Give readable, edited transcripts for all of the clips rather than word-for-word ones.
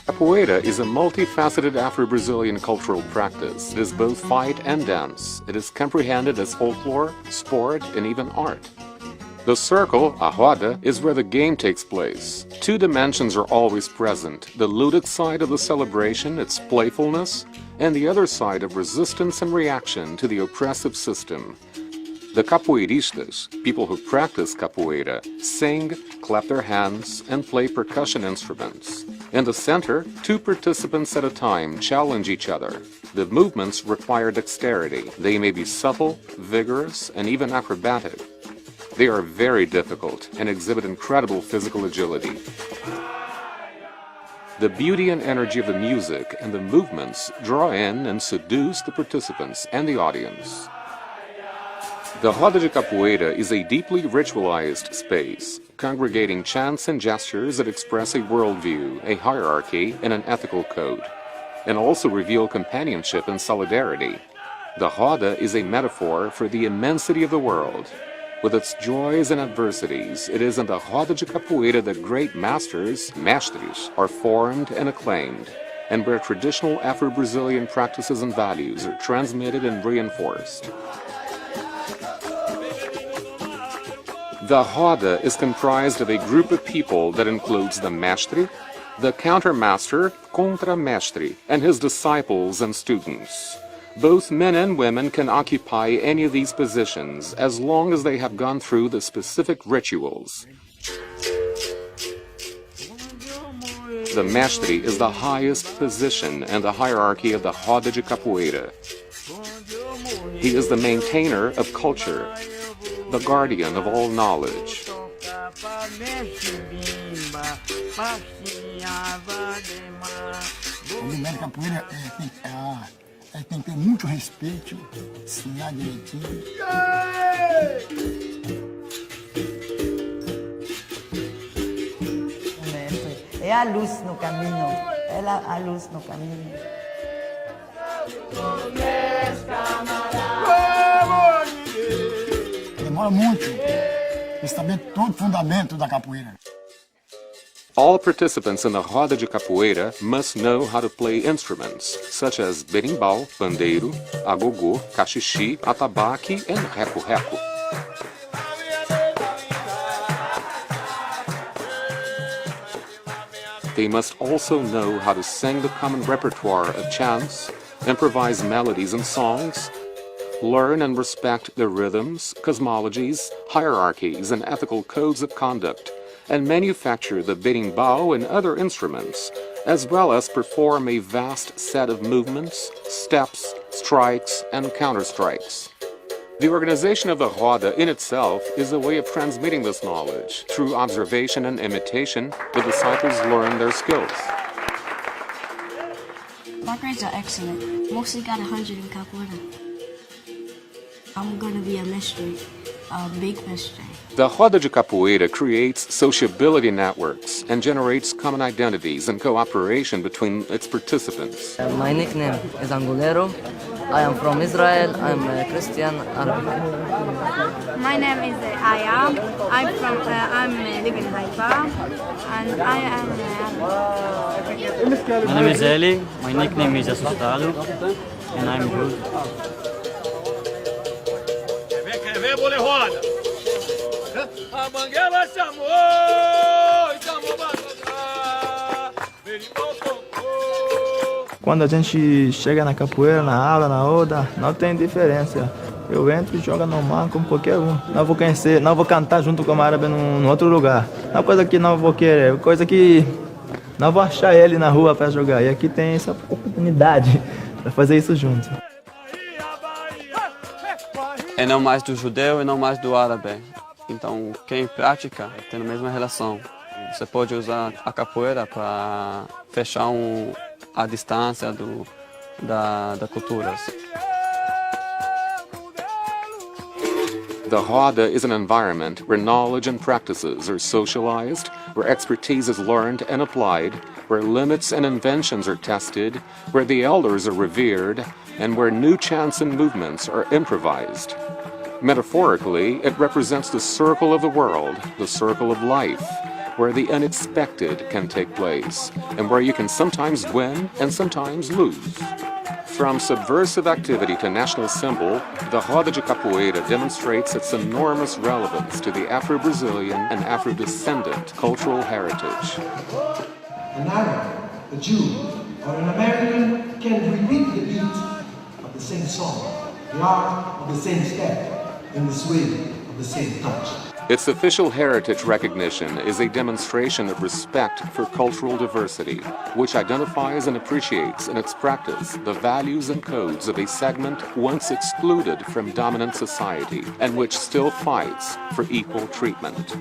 Capoeira is a multifaceted Afro-Brazilian cultural practice. It is both fight and dance. It is comprehended as folklore, sport, and even art. The circle, a roda, is where the game takes place. Two dimensions are always present: the ludic side of the celebration, its playfulness, and the other side of resistance and reaction to the oppressive system. The capoeiristas, people who practice capoeira, sing, clap their hands, and play percussion instruments. In the center, two participants at a time challenge each other. The movements require dexterity. They may be subtle, vigorous, and even acrobatic. They are very difficult and exhibit incredible physical agility. The beauty and energy of the music and the movements draw in and seduce the participants and the audience. The Roda de Capoeira is a deeply ritualized space, congregating chants and gestures that express a worldview, a hierarchy, and an ethical code, and also reveal companionship and solidarity. The Roda is a metaphor for the immensity of the world. With its joys and adversities, it is in the Roda de Capoeira that great masters, mestres, are formed and acclaimed, and where traditional Afro-Brazilian practices and values are transmitted and reinforced. The Roda is comprised of a group of people that includes the mestre, the countermaster, contramestre, and his disciples and students. Both men and women can occupy any of these positions as long as they have gone through the specific rituals. The mestre is the highest position in the hierarchy of the Roda de Capoeira. He is the maintainer of culture, the guardian of all knowledge. O governo capoeira tem que ter muito respeito, ensinar direitinho. É a luz no caminho, ela a luz no caminho. Demora muito para saber todo o fundamento da capoeira. All participants in the Roda de Capoeira must know how to play instruments, such as berimbau, pandeiro, agogô, cachixi, atabaque, and reco-reco. They must also know how to sing the common repertoire of chants, improvise melodies and songs, learn and respect the rhythms, cosmologies, hierarchies, and ethical codes of conduct, and manufacture the berimbau and other instruments, as well as perform a vast set of movements, steps, strikes, and counter-strikes. The organization of the Roda in itself is a way of transmitting this knowledge. Through observation and imitation, the disciples learn their skills. My grades are excellent. Mostly got 100 in capoeira. I'm going to be a mystery, a big mystery. The Roda de Capoeira creates sociability networks and generates common identities and cooperation between its participants. My nickname is Angolero. I am from Israel. I'm a Christian Arabic. My name is Aya. I'm live in Haifa, and I am. My name is Eli. My nickname is Assista, and I'm good. A mangueira chamou, chamou Quando a gente chega na capoeira, na aula, na roda, não tem diferença. Eu entro e jogo normal como qualquer um. Não vou conhecer, não vou cantar junto com o árabe num outro lugar. Não é coisa que não vou querer, coisa que não vou achar ele na rua para jogar. E aqui tem essa oportunidade para fazer isso junto. É não mais do judeu e não mais do árabe. Então, quem pratica tem a mesma relação. Você pode usar a capoeira para fechar a distância da culturas. The The roda is an environment where knowledge and practices are socialized, where expertise is learned and applied, where limits and inventions are tested, where the elders are revered, and where new chants and movements are improvised. Metaphorically, it represents the circle of the world, the circle of life, where the unexpected can take place, and where you can sometimes win and sometimes lose. From subversive activity to national symbol, the roda de capoeira demonstrates its enormous relevance to the Afro-Brazilian and Afro-descendant cultural heritage. An Arab, a Jew, or an American can repeat the beat of the same song, the art of the same step, and the swing of the same touch. Its official heritage recognition is a demonstration of respect for cultural diversity, which identifies and appreciates in its practice the values and codes of a segment once excluded from dominant society and which still fights for equal treatment.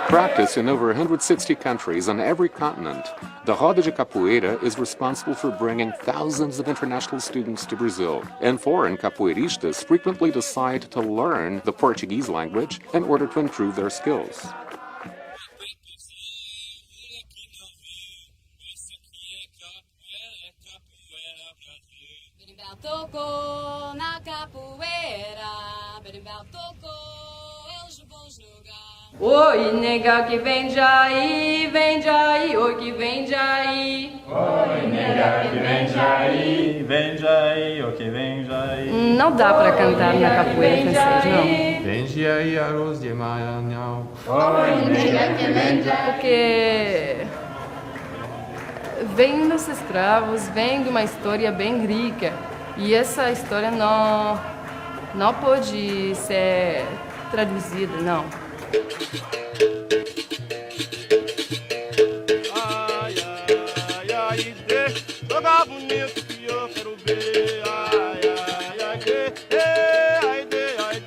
Practiced in over 160 countries on every continent, the roda de capoeira is responsible for bringing thousands of international students to Brazil, and foreign capoeiristas frequently decide to learn the Portuguese language in order to improve their skills. Oi, nega que vem de aí, oi que vem de aí. Oi, nega que vem de aí, oi que vem de aí. Não dá pra cantar na capoeira francês, não. Vem de aí, arroz de Maranhão. Oi, nega que vem de aí. Porque vem dos escravos, vem de uma história bem rica. E essa história não pode ser traduzida, não. Ai, ai, ai, jogar bonito que eu quero ver. Ai, ai, ai, ai, ai,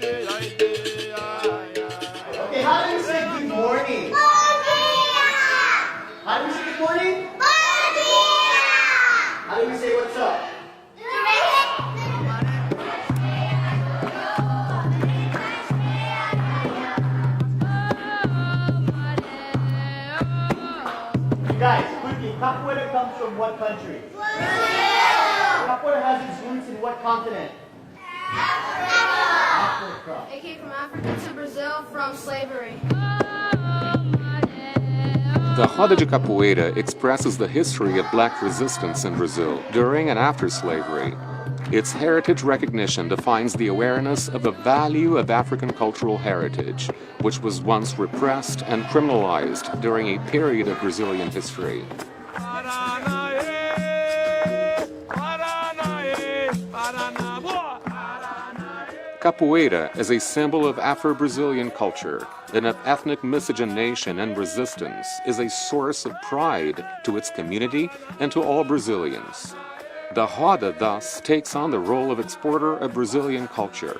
ai. Okay, how do you say good morning? How do we say good morning? How do we say what's up? Guys, quickly, capoeira comes from what country? Brazil! Capoeira has its roots in what continent? Africa. It came from Africa to Brazil from slavery. The roda de capoeira expresses the history of black resistance in Brazil during and after slavery. Its heritage recognition defines the awareness of the value of African cultural heritage, which was once repressed and criminalized during a period of Brazilian history. Capoeira, as a symbol of Afro-Brazilian culture and of ethnic miscegenation and resistance, is a source of pride to its community and to all Brazilians. The roda, thus, takes on the role of exporter of Brazilian culture.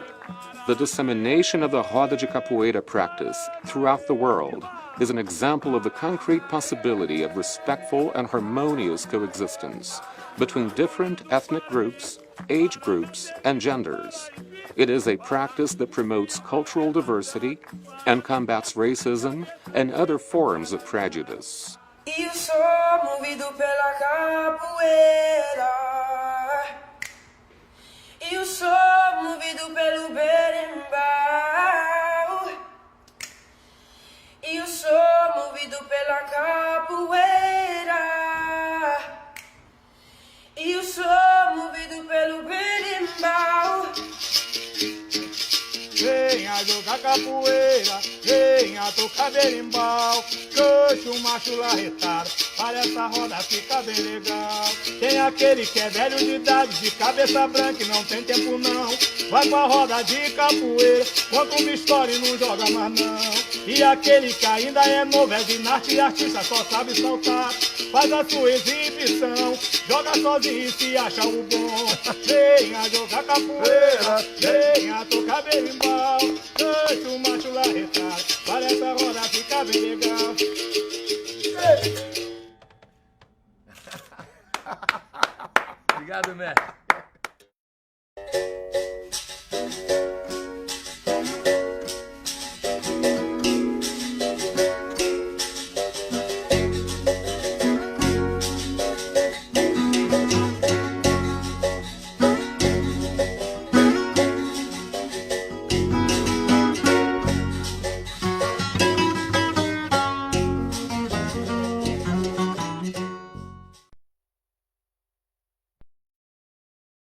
The dissemination of the roda de capoeira practice throughout the world is an example of the concrete possibility of respectful and harmonious coexistence between different ethnic groups, age groups, and genders. It is a practice that promotes cultural diversity and combats racism and other forms of prejudice. Eu sou movido pela capoeira. Eu sou movido pelo berimbau. Eu sou movido pela capoeira. Eu sou movido pelo berimbau. Venha jogar capoeira, venha tocar berimbau. Coxa o macho larretado, para essa roda fica bem legal. Tem aquele que é velho de idade, de cabeça branca e não tem tempo não. Vai pra roda de capoeira, conta uma história e não joga mais não. E aquele que ainda é novo, é ginasta e artista, só sabe saltar. Faz a sua exibição, joga sozinho e se acha o bom. Venha jogar capoeira, venha tocar berimbau. Coxa o macho larretado, para essa roda fica bem legal. Obrigado, mestre.